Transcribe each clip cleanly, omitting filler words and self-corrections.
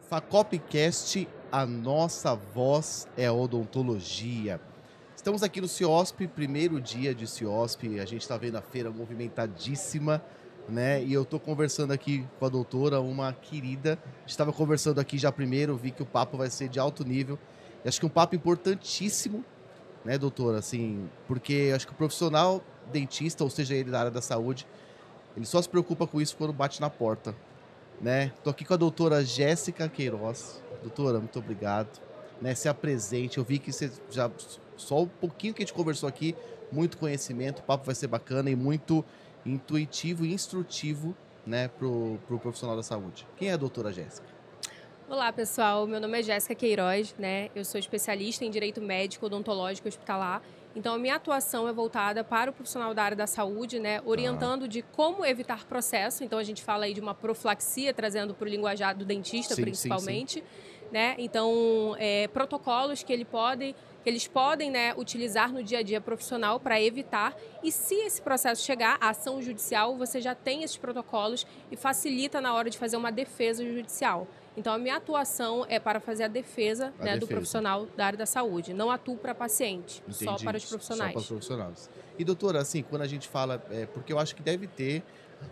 Facopcast, a nossa voz é odontologia. Estamos aqui no CIOSP, primeiro dia de CIOSP. A gente está vendo a feira movimentadíssima, né? E eu estou conversando aqui com a doutora, uma querida. Estava conversando aqui já primeiro, vi que o papo vai ser de alto nível. E acho que um papo importantíssimo, né, doutora? Assim, porque acho que o profissional dentista, ou seja, ele da área da saúde, ele só se preocupa com isso quando bate na porta, né? Tô aqui com a doutora Jéssica Queiroz. Doutora, muito obrigado. Né, se apresente. Eu vi que você já só um pouquinho que a gente conversou aqui, muito conhecimento, o papo vai ser bacana e muito intuitivo e instrutivo, né, pro profissional da saúde. Quem é a doutora Jéssica? Olá, pessoal. Meu nome é Jéssica Queiroz, né? Eu sou especialista em Direito Médico, Odontológico e Hospitalar. Então, a minha atuação é voltada para o profissional da área da saúde, né? Tá. Orientando de como evitar processo. Então, a gente fala aí de uma profilaxia, trazendo para o linguajar do dentista, Sim, sim, sim. principalmente, né? Então, protocolos que eles podem, né, utilizar no dia a dia profissional para evitar. E se esse processo chegar à ação judicial, você já tem esses protocolos e facilita na hora de fazer uma defesa judicial. Então, a minha atuação é para fazer a defesa, A né, do defesa. profissional da área da saúde. Não atuo para paciente, só Entendi. para os Só para os profissionais. profissionais. E doutora, assim, quando a gente fala, porque eu acho que deve ter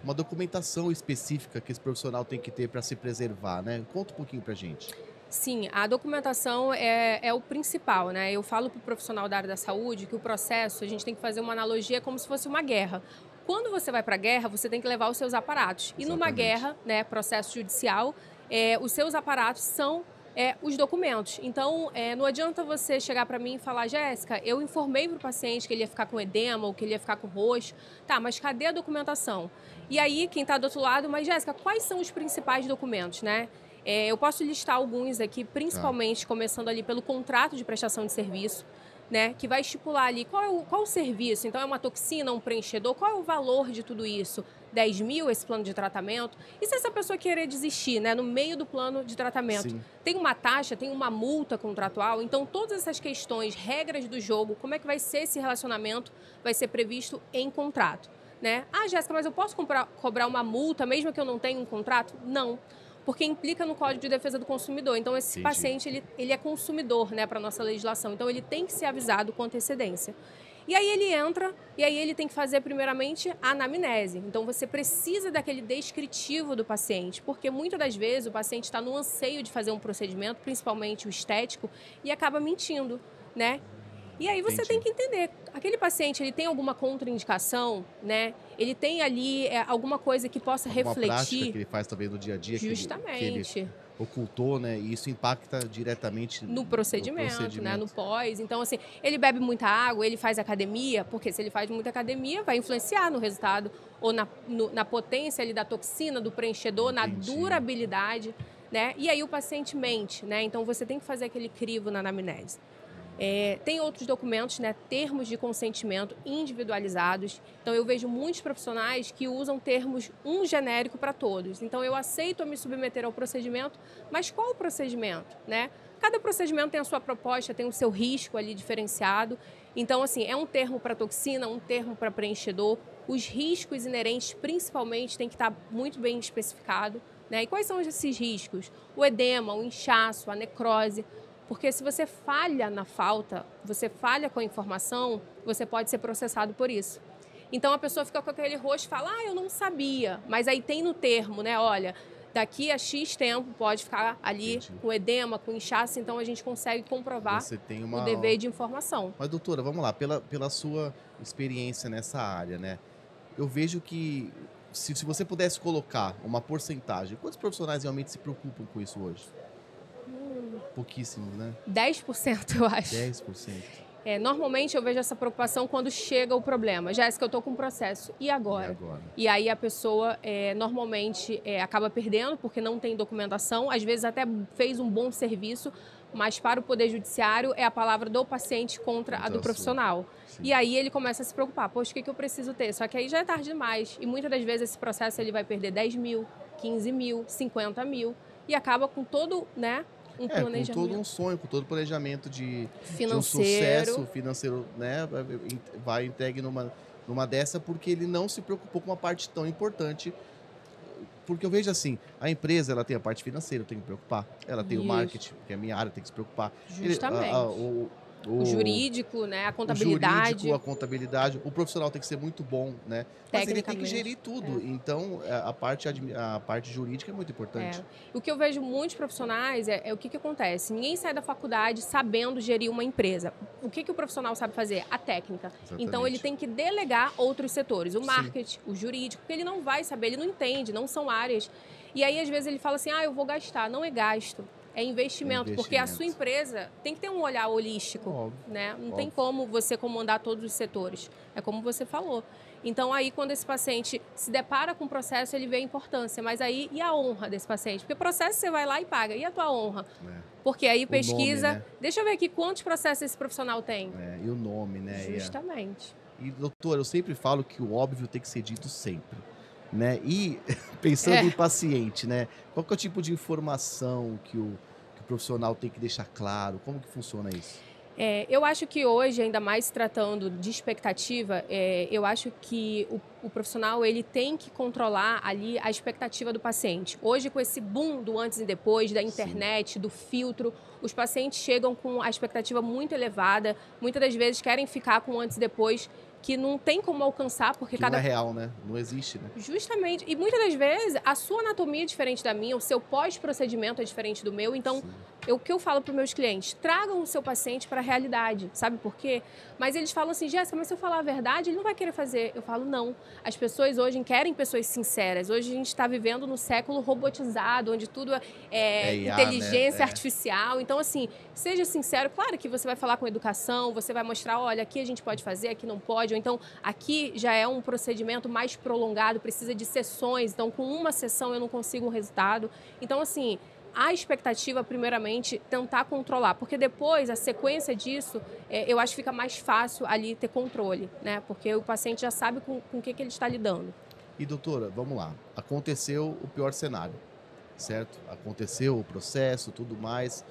uma documentação específica que esse profissional tem que ter para se preservar, né? Conta um pouquinho pra gente. Sim, a documentação é o principal, né? Eu falo para o profissional da área da saúde que o processo, a gente tem que fazer uma analogia como se fosse uma guerra. Quando você vai para a guerra, você tem que levar os seus aparatos. E numa Exatamente. guerra, né, processo judicial, os seus aparatos são os documentos. Então, não adianta você chegar para mim e falar, Jéssica, eu informei para o paciente que ele ia ficar com edema ou que ele ia ficar com roxo. Tá, mas cadê a documentação? E aí, quem está do outro lado, mas Jéssica, quais são os principais documentos, né? Eu posso listar alguns aqui, Tá. principalmente começando ali pelo contrato de prestação de serviço, né, que vai estipular ali qual o serviço. Então, é uma toxina, um preenchedor, qual é o valor de tudo isso? 10 mil esse plano de tratamento? E se essa pessoa querer desistir, né, no meio do plano de tratamento? Sim. Tem uma taxa, tem uma multa contratual? Então, todas essas questões, regras do jogo, como é que vai ser esse relacionamento, vai ser previsto em contrato, né? Ah, Jéssica, mas eu posso cobrar uma multa mesmo que eu não tenha um contrato? Não. Porque implica no Código de Defesa do Consumidor. Então, esse Entendi. paciente, ele é consumidor, né, para a nossa legislação. Então, ele tem que ser avisado com antecedência. E aí ele entra, e aí ele tem que fazer, primeiramente, a anamnese. Então, você precisa daquele descritivo do paciente, porque muitas das vezes o paciente está no anseio de fazer um procedimento, principalmente o estético, e acaba mentindo, né? E aí você tem Entendi. que entender, aquele paciente, ele tem alguma contraindicação, né? Ele tem ali alguma coisa que possa Alguma prática refletir. que ele faz também no dia a dia que ele Justamente. ocultou, né? E isso impacta diretamente No no procedimento, né, no procedimento. pós. Então, assim, ele bebe muita água, ele faz academia, porque se ele faz muita academia, vai influenciar no resultado ou na potência ali da toxina, do preenchedor, na Entendi. durabilidade, né? E aí o paciente mente, né? Então, você tem que fazer aquele crivo na anamnese. Tem outros documentos, né, termos de consentimento individualizados. Então, eu vejo muitos profissionais que usam termos genérico para todos. Então, eu aceito me submeter ao procedimento, mas qual o procedimento, né? Cada procedimento tem a sua proposta, tem o seu risco ali diferenciado. Então, assim, é um termo para toxina, um termo para preenchedor. Os riscos inerentes, principalmente, tem que estar muito bem especificado, né? E quais são esses riscos? O edema, o inchaço, a necrose. Porque se você falha na falta, você falha com a informação, você pode ser processado por isso. Então a pessoa fica com aquele rosto e fala, eu não sabia. Mas aí tem no termo, né? Olha, daqui a X tempo pode ficar ali Entendi. com edema, com inchaço, então a gente consegue comprovar Você tem o uma. dever de informação. Mas, doutora, vamos lá, pela sua experiência nessa área, né? Eu vejo que se você pudesse colocar uma porcentagem, quantos profissionais realmente se preocupam com isso hoje? Pouquíssimos, né? 10% eu acho. 10%. Normalmente eu vejo essa preocupação quando chega o problema. Jéssica, eu estou com um processo, e E agora? agora? E aí a pessoa normalmente acaba perdendo porque não tem documentação, às vezes até fez um bom serviço, mas para o Poder Judiciário é a palavra do paciente contra a Contra do a sua. profissional. Sim. E aí ele começa a se preocupar, poxa, o que eu preciso ter? Só que aí já é tarde demais. E muitas das vezes esse processo ele vai perder 10 mil, 15 mil, 50 mil e acaba com todo, né, um Com todo um planejamento sonho, com todo o planejamento de um sucesso financeiro. financeiro, né? Vai entregue numa dessa porque ele não se preocupou com uma parte tão importante porque eu vejo assim, a empresa ela tem a parte financeira, tem que preocupar. Ela tem o Isso, marketing, que é a minha área, tem que se preocupar. justamente. O O jurídico, né? A o jurídico, contabilidade, a contabilidade, o profissional tem que ser muito bom, né? Mas ele tem que tecnicamente. gerir tudo. Então, a parte jurídica é muito É. importante. O que eu vejo muitos profissionais é o que acontece. Ninguém sai da faculdade sabendo gerir uma empresa. O que o profissional sabe fazer? A técnica. Então, ele Exatamente. tem que delegar outros setores. O Sim, marketing, o jurídico, porque ele não vai saber, ele não entende, não são áreas. E aí, às vezes, ele fala assim, eu vou gastar. Não é gasto, é é investimento. Porque a sua investimento. empresa tem que ter um olhar holístico, Óbvio, né? Não tem óbvio. como você comandar todos os setores. É como você falou. Então, aí, quando esse paciente se depara com o processo, ele vê a importância. Mas aí, e a honra desse paciente? Porque processo você vai lá e paga. E a tua honra? É. Porque aí O nome, pesquisa... né? Deixa eu ver aqui quantos processos esse profissional tem. E o nome, né? Justamente. Doutor, eu sempre falo que o óbvio tem que ser dito sempre, né? E pensando em É. paciente, né? Qual que é o tipo de informação que o profissional tem que deixar claro? Como que funciona isso? Eu acho que hoje, ainda mais se tratando de expectativa, eu acho que o profissional ele tem que controlar ali a expectativa do paciente. Hoje, com esse boom do antes e depois, da Sim, internet, do filtro, os pacientes chegam com a expectativa muito elevada, muitas das vezes querem ficar com antes e depois, que não tem como alcançar, porque que não é cada real, né? Não existe, né? Justamente. E muitas das vezes a sua anatomia é diferente da minha, o seu pós-procedimento é diferente do meu. Então, Sim, o que eu falo para os meus clientes, tragam o seu paciente para a realidade. Sabe por quê? Mas eles falam assim, Jéssica, mas se eu falar a verdade, ele não vai querer fazer. Eu falo, não. As pessoas hoje querem pessoas sinceras. Hoje a gente está vivendo no século robotizado, onde tudo é é IA, né? inteligência artificial. Então, assim, seja sincero. Claro que você vai falar com educação, você vai mostrar, olha, aqui a gente pode fazer, aqui não pode. Ou então, aqui já é um procedimento mais prolongado, precisa de sessões. Então, com uma sessão eu não consigo um resultado. Então, assim, a expectativa, primeiramente, tentar controlar. Porque depois, a sequência disso, eu acho que fica mais fácil ali ter controle, né? Porque o paciente já sabe com o que ele está lidando. E doutora, vamos lá. Aconteceu o pior cenário, certo? Aconteceu o processo, tudo mais.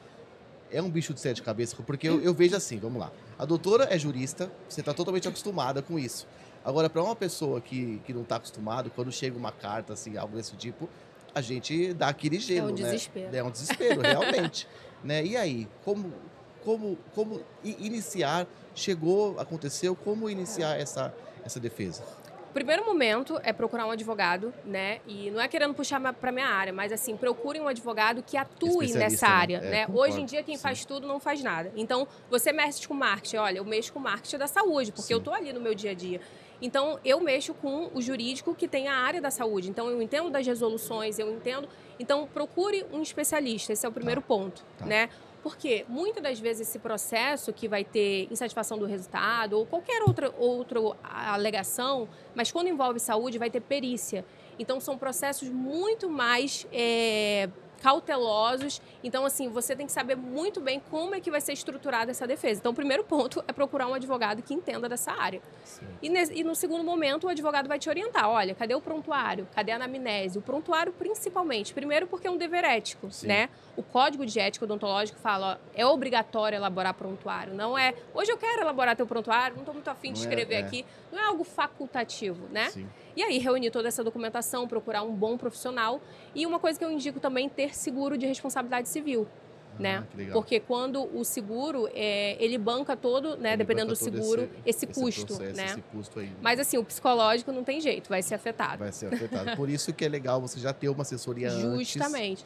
É um bicho de sete cabeças, porque eu vejo assim, vamos lá. A doutora é jurista, você está totalmente acostumada com isso. Agora, para uma pessoa que não está acostumado, quando chega uma carta, assim, algo desse tipo, a gente dá aquele É um gelo, né? desespero. É um desespero, realmente. Né? E aí, como iniciar? Chegou, aconteceu, como iniciar essa defesa? O primeiro momento é procurar um advogado, né? E não é querendo puxar para minha área, mas assim, procurem um advogado que atue nessa Especialista, né? área, né? Hoje em Concordo. dia quem Sim, faz tudo não faz nada. Então, você mexe com marketing, olha, eu mexo com marketing da saúde, porque eu sim. tô ali no meu dia a dia. Então, eu mexo com o jurídico que tem a área da saúde. Então, eu entendo das resoluções, eu entendo. Então, procure um especialista, esse é o Tá, primeiro ponto, tá. né? Porque muitas das vezes esse processo que vai ter insatisfação do resultado ou qualquer outra alegação, mas quando envolve saúde vai ter perícia. Então são processos muito mais cautelosos. Então, assim, você tem que saber muito bem como é que vai ser estruturada essa defesa. Então, o primeiro ponto é procurar um advogado que entenda dessa área. Sim. E no segundo momento, o advogado vai te orientar. Olha, cadê o prontuário? Cadê a anamnese? O prontuário, principalmente. Primeiro, porque é um dever ético, Sim. né? O Código de Ética Odontológico fala, ó, é obrigatório elaborar prontuário. Não é, hoje eu quero elaborar teu prontuário, não estou muito afim de Não escrever aqui. Não é algo facultativo, né? Sim. E aí, reunir toda essa documentação, procurar um bom profissional. E uma coisa que eu indico também, ter seguro de responsabilidade civil. Né? Que legal. Porque quando o seguro, ele banca todo, né, Ele dependendo banca do todo seguro, esse custo, processo, né? esse custo aí. Mas assim, o psicológico não tem jeito, vai ser afetado. Vai ser afetado. Por isso que é legal você já ter uma assessoria antes, Justamente.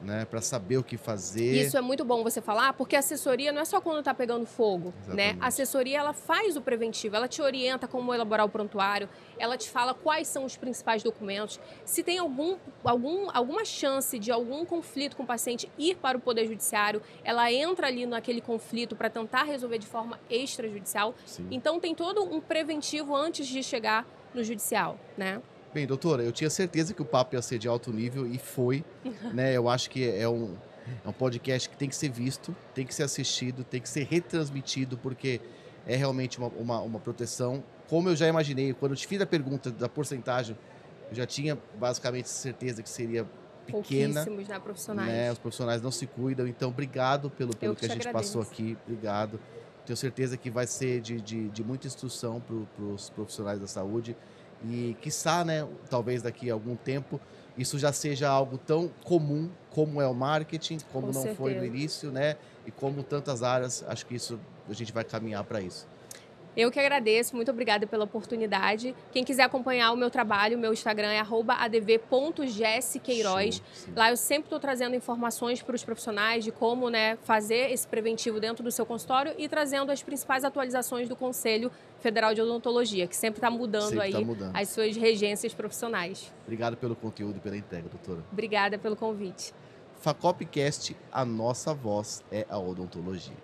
né, para saber o que fazer. Isso é muito bom você falar, porque a assessoria não é só quando está pegando fogo, né? Exatamente. A assessoria, ela faz o preventivo, ela te orienta como elaborar o prontuário, ela te fala quais são os principais documentos, se tem alguma chance de algum conflito com o paciente ir para o Poder Judiciário, ela entra ali naquele conflito para tentar resolver de forma extrajudicial. Sim. Então, tem todo um preventivo antes de chegar no judicial, né? Bem, doutora, eu tinha certeza que o papo ia ser de alto nível e foi, né? Eu acho que é um podcast que tem que ser visto, tem que ser assistido, tem que ser retransmitido, porque é realmente uma proteção. Como eu já imaginei, quando eu te fiz a pergunta da porcentagem, eu já tinha basicamente certeza que seria pequena. Pouquíssimos, né, profissionais. Né? Os profissionais não se cuidam, então obrigado pelo Eu que a gente agradeço. passou aqui, obrigado. Tenho certeza que vai ser de muita instrução para os profissionais da saúde E, quiçá, né, talvez daqui a algum tempo, isso já seja algo tão comum como é o marketing, como Com não foi no certeza. início, né? E como tantas áreas, acho que isso a gente vai caminhar para isso. Eu que agradeço, muito obrigada pela oportunidade. Quem quiser acompanhar o meu trabalho, meu Instagram é @adv.jessiqueiroz. Show, sim. Lá eu sempre estou trazendo informações para os profissionais de como, né, fazer esse preventivo dentro do seu consultório e trazendo as principais atualizações do Conselho Federal de Odontologia, que sempre está mudando Sempre está aí mudando. as suas regências profissionais. Obrigado pelo conteúdo e pela entrega, doutora. Obrigada pelo convite. Facopcast, a nossa voz é a odontologia.